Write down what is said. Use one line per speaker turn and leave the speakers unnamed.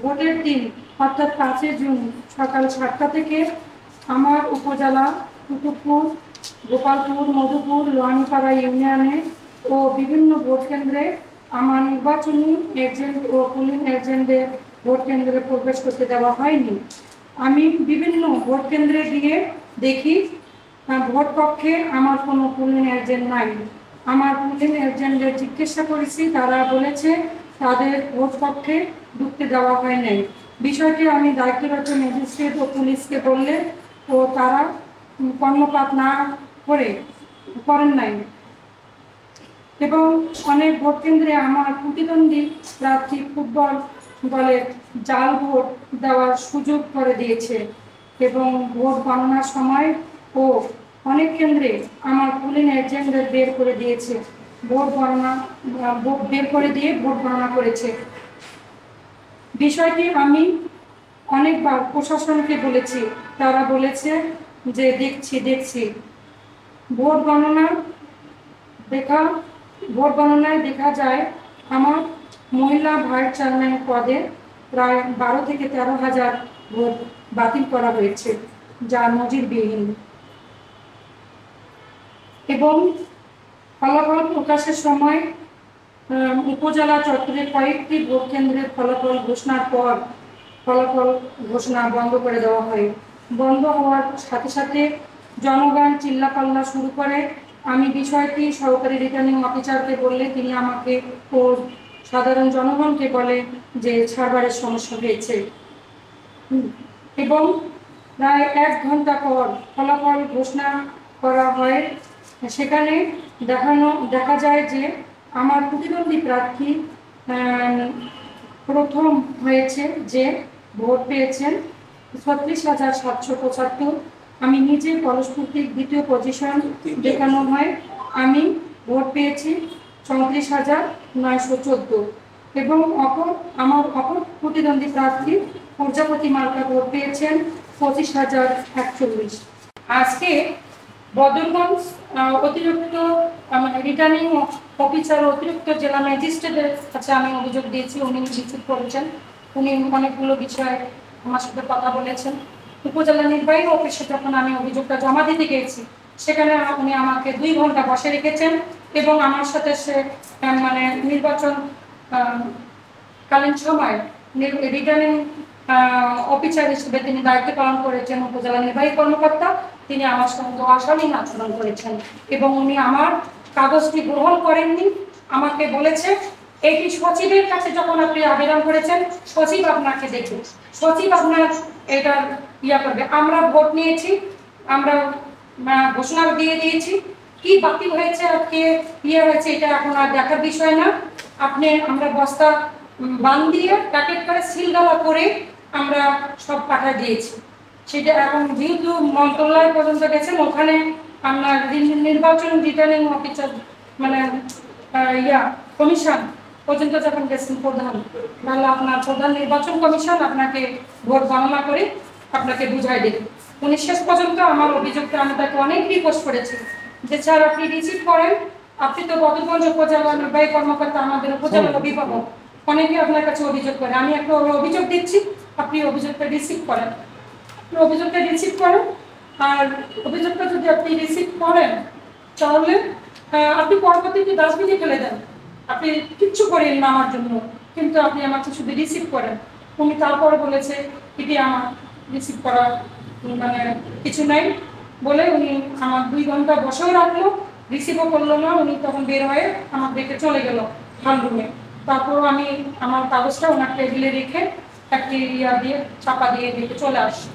ভোটের দিন অর্থাৎ 5 জুন সকাল 7টা থেকে আমার উপজেলা কুতুবপুর, গোপালপুর, মধুপুর, লোহানীপাড়া ইউনিয়নে ও বিভিন্ন ভোট কেন্দ্রে আমার নির্বাচনী এজেন্ট ও পুলিং এজেন্টদের ভোট কেন্দ্রে প্রবেশ করতে দেওয়া হয়নি। আমি বিভিন্ন ভোট কেন্দ্রে গিয়ে দেখি ভোট কক্ষে আমার কোনো পুলিং এজেন্ট নাই। আমার পুলিং এজেন্টদের জিজ্ঞাসা করেছি, তারা বলেছে তাদের ভোট কক্ষে ঢুকতে দেওয়া হয় নাই। বিষয়টি আমি দায়িত্বরত ম্যাজিস্ট্রেট ও পুলিশকে বললে ও তারা কর্ণপাত না করেন নাই এবং অনেক ভোট কেন্দ্রে আমার প্রতিদ্বন্দ্বী প্রার্থী ফুটবল দলের জাল ভোট দেওয়ার সুযোগ করে দিয়েছে এবং ভোট গণনার সময় ও অনেক কেন্দ্রে আমার পুলিং এজেন্টদের বের করে দিয়েছে, ভোট গণনা করেছে। বিষয়টি আমি অনেকবার প্রশাসনকে বলেছি, তারা বলেছে যে দেখছি। ভোট গণনায় দেখা যায় আমার মহিলা ভাইস চেয়ারম্যান পদে প্রায় 12 থেকে 13 হাজার ভোট বাতিল করা হয়েছে, যা নজিরবিহীন। এবং ফলাফল প্রকাশের সময় উপজেলা চত্বরে কয়েকটি ভোট কেন্দ্রের ফলাফল ঘোষণার পর ফলাফল ঘোষণা বন্ধ করে দেওয়া হয়। বন্ধ হওয়ার সাথে সাথে জনগণ চিল্লাপাল্লা শুরু করে। আমি বিষয়টি সহকারী রিটার্নিং অফিসারকে বললে তিনি আমাকে ও সাধারণ জনগণকে বলে যে সার্ভারের সমস্যা হয়েছে এবং প্রায় 1 ঘন্টা পর ফলাফল ঘোষণা করা হয়। সেখানে দেখা যায় যে আমার প্রতিদ্বন্দ্বী প্রার্থী প্রথম হয়েছে, যে ভোট পেয়েছেন 36,775। আমি নিজে পরস্পর্তিক দ্বিতীয় পজিশন দেখানো হয়, আমি ভোট পেয়েছি 34,914 এবং আমার অপর প্রতিদ্বন্দ্বী প্রার্থী প্রজাপতি মার্কা ভোট পেয়েছেন 25,041। আজকে বদরগঞ্জ অতিরিক্ত রিটার্নিং অফিসার অতিরিক্ত জেলা ম্যাজিস্ট্রেটের কাছে আমি অভিযোগ দিয়েছি, উনি রিসিভ করেছেন। উনি অনেকগুলো বিষয়ে আমার সাথে কথা বলেছেন। উপজেলা নির্বাহী অফিসে যখন আমি অভিযোগটা জমা দিতে গিয়েছি, সেখানে উনি আমাকে 2 ঘন্টা বসে রেখেছেন এবং আমার সাথে সে নির্বাচন কালীন সময় রিটার্নিং অফিসার হিসেবে তিনি দায়িত্ব পালন করেছেন, উপজেলা নির্বাহী কর্মকর্তা, তিনি আমার সঙ্গে অশালীন আচরণ করেছেন এবং উনি আমার কাগজটি গ্রহণ করেননি। আমাকে বলেছে এটি সচিবের কাছে যখন আপনি আবেদন করেছেন, সচিব আপনাকে দেখবে, সচিব আপনার এটার করবে। আমরা ভোট নিয়েছি, আমরা ঘোষণা দিয়ে দিয়েছি, কি বাতিল হয়েছে আর কে হয়েছে এটা এখন আর দেখার বিষয় না। আমরা বস্তা বান্ধিয়ে প্যাকেট করে সিলগালা করে আমরা সব পাঠিয়ে দিয়েছি। সেটা এখন যেহেতু মন্ত্রণালয় পর্যন্ত গেছেন, ওখানে আপনার নির্বাচন রিটার্নিং অফিসার কমিশন পর্যন্ত যখন গেছেন প্রধান, তাহলে আপনার প্রধান নির্বাচন কমিশন আপনাকে ভোট গণনা করে আপনাকে বুঝাই দেবে। উনি শেষ পর্যন্ত আমার অভিযোগটা, আমি তাকে অনেক রিকোয়েস্ট করেছি যে স্যার আপনি রিসিভ করেন, আপনি তো বদরগঞ্জ উপজেলা নির্বাহী কর্মকর্তা, আমাদের উপজেলার অভিভাবক, অনেকে আপনার কাছে অভিযোগ করে, আমি একটা অভিযোগ দিচ্ছি, আপনি অভিযোগটা রিসিভ করেন। আর অভিযোগটা যদি আপনি রিসিভ করেন তাহলে আপনি পরবর্তীতে ডাস্টবিনে ফেলে দেন, আপনি কিচ্ছু করেন না আমার জন্য, কিন্তু আপনি আমাকে শুধু রিসিভ করেন। উনি তারপরে বলেছে এটি আমার রিসিভ করা কিছু নাই বলে উনি আমার 2 ঘন্টা বসেও রাখলো, রিসিভও করলো না। উনি তখন বের হয়ে আমার দেখে চলে গেল হল রুমে। তারপর আমি আমার কাগজটা ওনার টেবিলে রেখে একটি দিয়ে চাপা দিয়ে চলে আসি।